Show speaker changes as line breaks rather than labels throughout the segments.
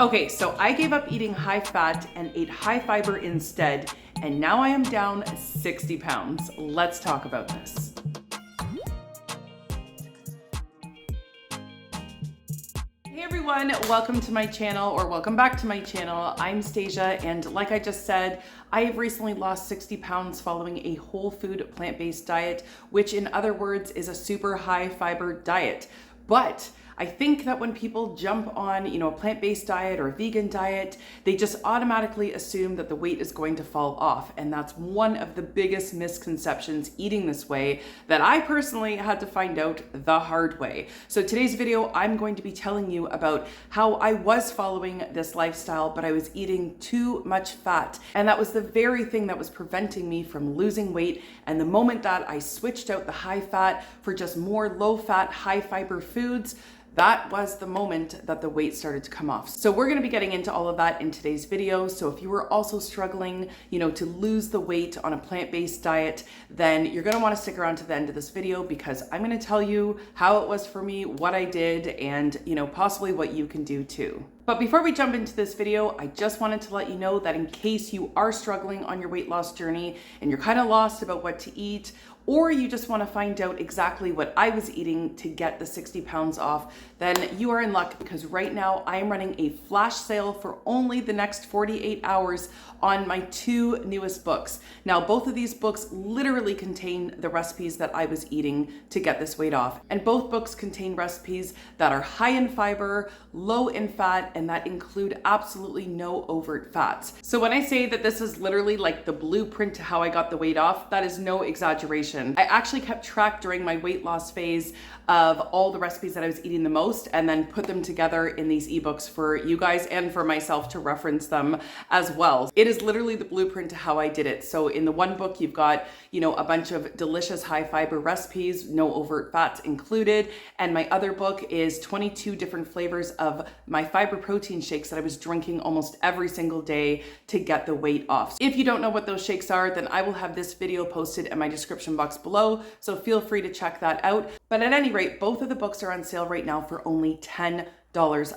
Okay, so I gave up eating high fat and ate high fiber instead, and now I am down 60 pounds. Let's talk about this. Hey everyone, welcome to my channel, or welcome back to my channel. I'm Stasia, and like I just said, I have recently lost 60 pounds following a whole food plant-based diet, which in other words is a super high fiber diet. But I think that when people jump on, a plant-based diet or a vegan diet, they just automatically assume that the weight is going to fall off. And that's one of the biggest misconceptions eating this way that I personally had to find out the hard way. So today's video, I'm going to be telling you about how I was following this lifestyle, but I was eating too much fat. And that was the very thing that was preventing me from losing weight. And the moment that I switched out the high fat for just more low fat, high fiber foods, that was the moment that the weight started to come off. So we're gonna be getting into all of that in today's video. So if you were also struggling, to lose the weight on a plant-based diet, then you're gonna wanna stick around to the end of this video because I'm gonna tell you how it was for me, what I did, and possibly what you can do too. But before we jump into this video, I just wanted to let you know that in case you are struggling on your weight loss journey and you're kind of lost about what to eat, or you just want to find out exactly what I was eating to get the 60 pounds off, then you are in luck because right now I am running a flash sale for only the next 48 hours on my two newest books. Now, both of these books literally contain the recipes that I was eating to get this weight off. And both books contain recipes that are high in fiber, low in fat, and that include absolutely no overt fats. So when I say that this is literally like the blueprint to how I got the weight off, that is no exaggeration. I actually kept track during my weight loss phase of all the recipes that I was eating the most and then put them together in these ebooks for you guys and for myself to reference them as well. It is literally the blueprint to how I did it. So in the one book, you've got, a bunch of delicious high fiber recipes, no overt fats included. And my other book is 22 different flavors of my fiber protein shakes that I was drinking almost every single day to get the weight off. If you don't know what those shakes are, then I will have this video posted in my description box below, so feel free to check that out. But at any rate, both of the books are on sale right now for only $10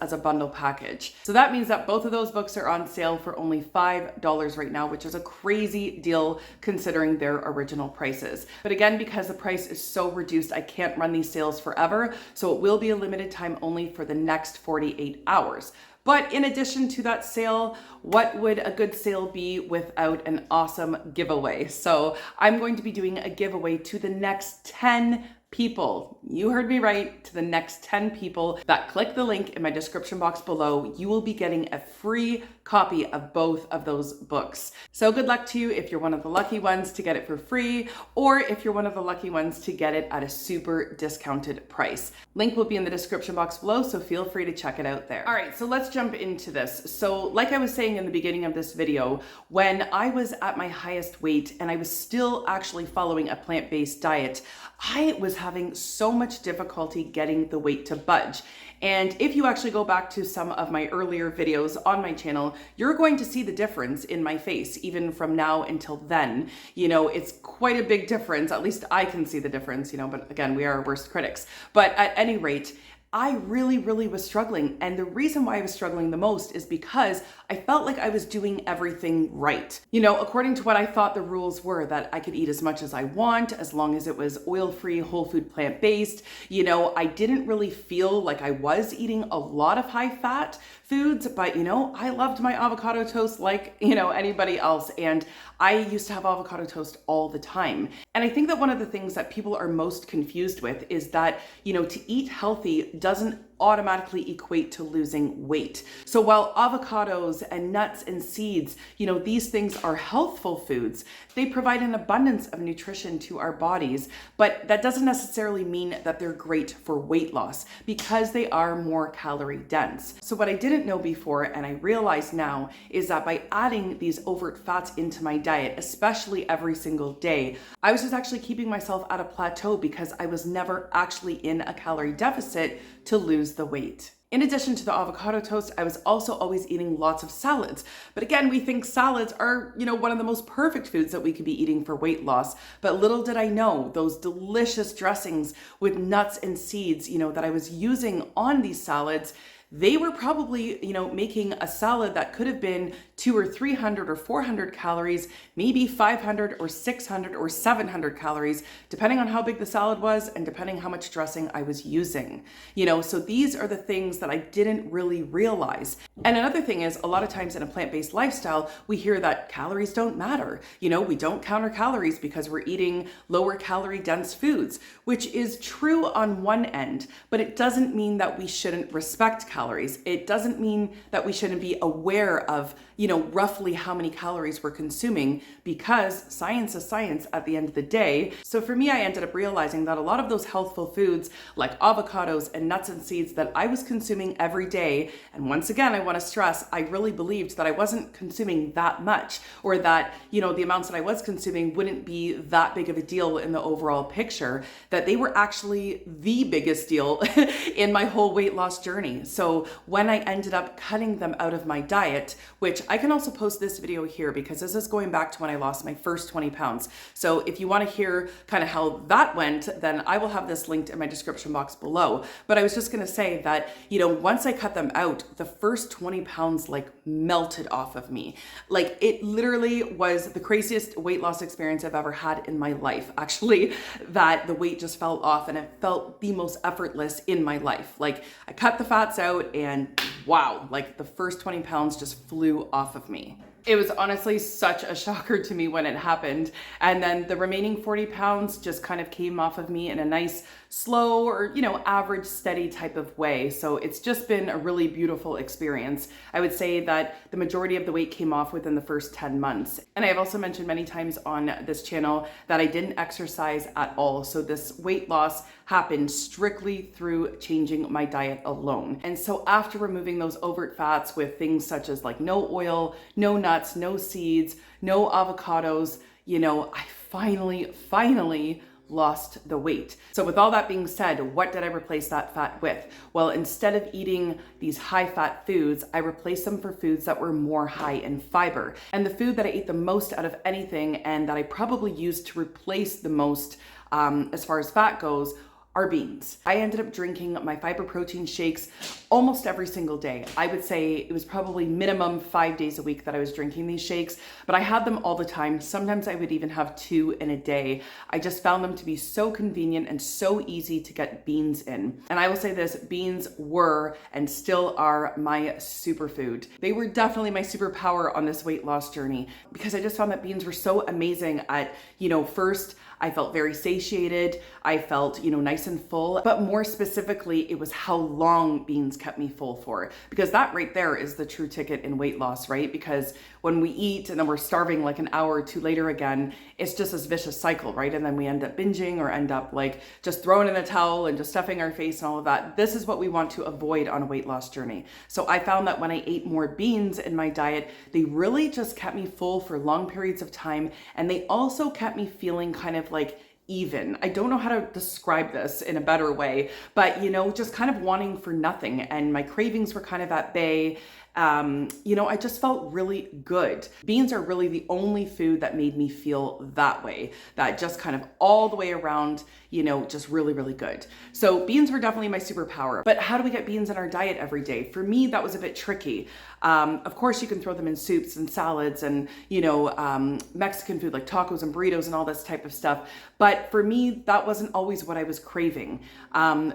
as a bundle package. So that means that both of those books are on sale for only $5 right now, which is a crazy deal considering their original prices. But again, because the price is so reduced, I can't run these sales forever, so it will be a limited time only for the next 48 hours. But in addition to that sale, what would a good sale be without an awesome giveaway? So I'm going to be doing a giveaway to the next 10 people. You heard me right, to the next 10 people that click the link in my description box below. You will be getting a free copy of both of those books. So good luck to you if you're one of the lucky ones to get it for free, or if you're one of the lucky ones to get it at a super discounted price. Link will be in the description box below, so feel free to check it out there. All right, so let's jump into this. So like I was saying in the beginning of this video, when I was at my highest weight and I was still actually following a plant-based diet, I was having so much difficulty getting the weight to budge. And if you actually go back to some of my earlier videos on my channel, you're going to see the difference in my face, even from now until then. It's quite a big difference. At least I can see the difference, but again, we are our worst critics. But at any rate, I really was struggling. And the reason why I was struggling the most is because I felt like I was doing everything right. According to what I thought the rules were, that I could eat as much as I want, as long as it was oil-free, whole food, plant-based. I didn't really feel like I was eating a lot of high fat foods, but I loved my avocado toast like, anybody else. And I used to have avocado toast all the time. And I think that one of the things that people are most confused with is that, to eat healthy doesn't automatically equate to losing weight. So while avocados and nuts and seeds, these things are healthful foods, they provide an abundance of nutrition to our bodies, but that doesn't necessarily mean that they're great for weight loss because they are more calorie dense. So what I didn't know before, and I realize now, is that by adding these overt fats into my diet, especially every single day, I was just actually keeping myself at a plateau because I was never actually in a calorie deficit to lose the weight. In addition to the avocado toast, I was also always eating lots of salads. But again, we think salads are, one of the most perfect foods that we could be eating for weight loss. But little did I know, those delicious dressings with nuts and seeds, that I was using on these salads, they were probably, making a salad that could have been 200 or 300 or 400 calories, maybe 500 or 600 or 700 calories, depending on how big the salad was and depending how much dressing I was using. So these are the things that I didn't really realize. And another thing is, a lot of times in a plant-based lifestyle, we hear that calories don't matter. We don't count our calories because we're eating lower calorie dense foods, which is true on one end, but it doesn't mean that we shouldn't respect calories. It doesn't mean that we shouldn't be aware of, roughly how many calories we're consuming, because science is science at the end of the day. So for me, I ended up realizing that a lot of those healthful foods like avocados and nuts and seeds that I was consuming every day, and once again, I want to stress, I really believed that I wasn't consuming that much, or that, the amounts that I was consuming wouldn't be that big of a deal in the overall picture, that they were actually the biggest deal in my whole weight loss journey. So when I ended up cutting them out of my diet, which I can also post this video here because this is going back to when I lost my first 20 pounds. So if you want to hear kind of how that went, then I will have this linked in my description box below. But I was just going to say that, once I cut them out, the first 20 pounds like melted off of me. Like, it literally was the craziest weight loss experience I've ever had in my life, actually, that the weight just fell off and it felt the most effortless in my life. Like, I cut the fats out and wow, like the first 20 pounds just flew off of me. It was honestly such a shocker to me when it happened. And then the remaining 40 pounds just kind of came off of me in a nice, slow or, average, steady type of way. So it's just been a really beautiful experience. I would say that the majority of the weight came off within the first 10 months. And I have also mentioned many times on this channel that I didn't exercise at all. So this weight loss happened strictly through changing my diet alone. And so after removing those overt fats with things such as like no oil, no nuts, no seeds, no avocados, I finally lost the weight. So with all that being said, what did I replace that fat with? Well, instead of eating these high fat foods, I replaced them for foods that were more high in fiber. And the food that I ate the most out of anything, and that I probably used to replace the most as far as fat goes, are beans. I ended up drinking my fiber protein shakes almost every single day. I would say it was probably minimum 5 days a week that I was drinking these shakes, but I had them all the time. Sometimes I would even have 2 in a day. I just found them to be so convenient and so easy to get beans in. And I will say this, beans were and still are my superfood. They were definitely my superpower on this weight loss journey, because I just found that beans were so amazing at, first, I felt very satiated. I felt, nice and full, but more specifically, it was how long beans kept me full for, because that right there is the true ticket in weight loss, right? Because when we eat and then we're starving like an hour or two later again, it's just this vicious cycle, right? And then we end up binging or end up like just throwing in the towel and just stuffing our face and all of that. This is what we want to avoid on a weight loss journey. So I found that when I ate more beans in my diet, they really just kept me full for long periods of time. And they also kept me feeling kind of like even. I don't know how to describe this in a better way, but just kind of wanting for nothing. And my cravings were kind of at bay. I just felt really good. Beans are really the only food that made me feel that way, that just kind of all the way around, just really, really good. So beans were definitely my superpower. But how do we get beans in our diet every day? For me, that was a bit tricky. Of course, you can throw them in soups and salads and, Mexican food like tacos and burritos and all this type of stuff. But for me, that wasn't always what I was craving.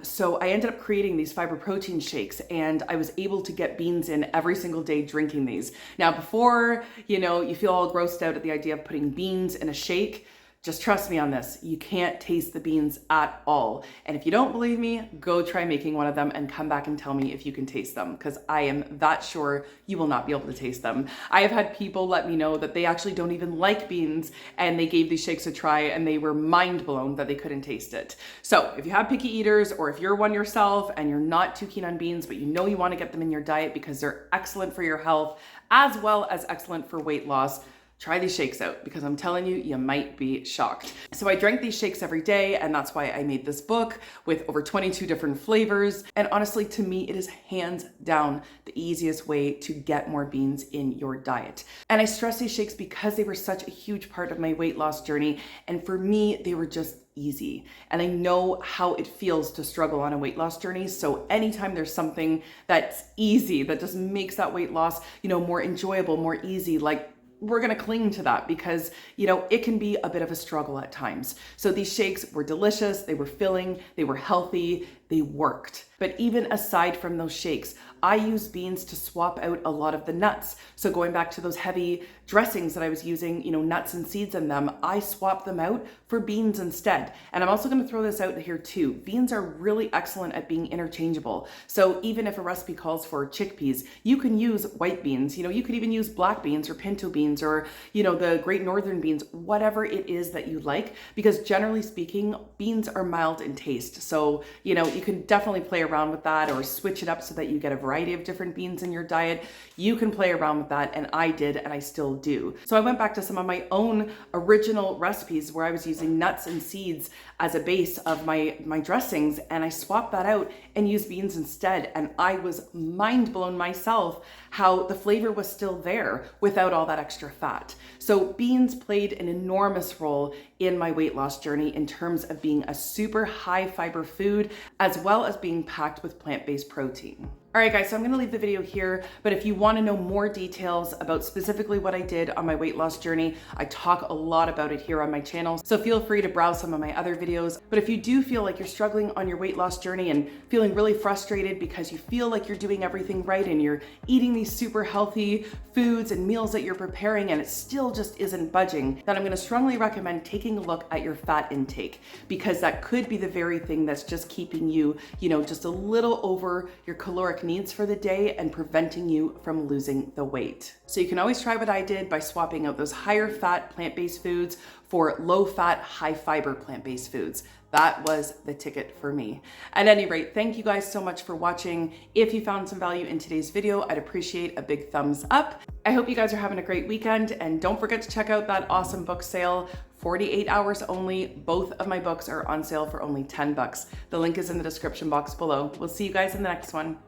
So I ended up creating these fiber protein shakes, and I was able to get beans in every single day drinking these. Now, before, you feel all grossed out at the idea of putting beans in a shake, just trust me on this. You can't taste the beans at all. And if you don't believe me, go try making one of them and come back and tell me if you can taste them, because I am that sure you will not be able to taste them. I have had people let me know that they actually don't even like beans, and they gave these shakes a try and they were mind blown that they couldn't taste it. So if you have picky eaters, or if you're one yourself and you're not too keen on beans, but you want to get them in your diet because they're excellent for your health as well as excellent for weight loss, try these shakes out, because I'm telling you, you might be shocked. So I drank these shakes every day, and that's why I made this book with over 22 different flavors. And honestly, to me, it is hands down the easiest way to get more beans in your diet. And I stress these shakes because they were such a huge part of my weight loss journey. And for me, they were just easy. And I know how it feels to struggle on a weight loss journey. So anytime there's something that's easy, that just makes that weight loss, more enjoyable, more easy, like we're going to cling to that because, it can be a bit of a struggle at times. So these shakes were delicious. They were filling. They were healthy. They worked. But even aside from those shakes, I use beans to swap out a lot of the nuts. So going back to those heavy dressings that I was using, nuts and seeds in them, I swapped them out for beans instead. And I'm also going to throw this out here too. Beans are really excellent at being interchangeable. So even if a recipe calls for chickpeas, you can use white beans. You could even use black beans or pinto beans or, the Great Northern beans, whatever it is that you like, because generally speaking, beans are mild in taste. So, you can definitely play around with that or switch it up so that you get a variety of different beans in your diet. You can play around with that, and I did, and I still do. So I went back to some of my own original recipes where I was using nuts and seeds as a base of my dressings, and I swapped that out and used beans instead. And I was mind blown myself how the flavor was still there without all that extra fat. So beans played an enormous role in my weight loss journey in terms of being a super high fiber food, as well as being packed with plant-based protein. All right, guys, so I'm gonna leave the video here, but if you wanna know more details about specifically what I did on my weight loss journey, I talk a lot about it here on my channel, so feel free to browse some of my other videos. But if you do feel like you're struggling on your weight loss journey and feeling really frustrated because you feel like you're doing everything right and you're eating these super healthy foods and meals that you're preparing and it still just isn't budging, then I'm gonna strongly recommend taking a look at your fat intake, because that could be the very thing that's just keeping you, just a little over your caloric needs for the day and preventing you from losing the weight. So you can always try what I did by swapping out those higher fat plant-based foods for low fat, high fiber plant-based foods. That was the ticket for me. At any rate, thank you guys so much for watching. If you found some value in today's video, I'd appreciate a big thumbs up. I hope you guys are having a great weekend, and don't forget to check out that awesome book sale. 48 hours only. Both of my books are on sale for only $10. The link is in the description box below. We'll see you guys in the next one.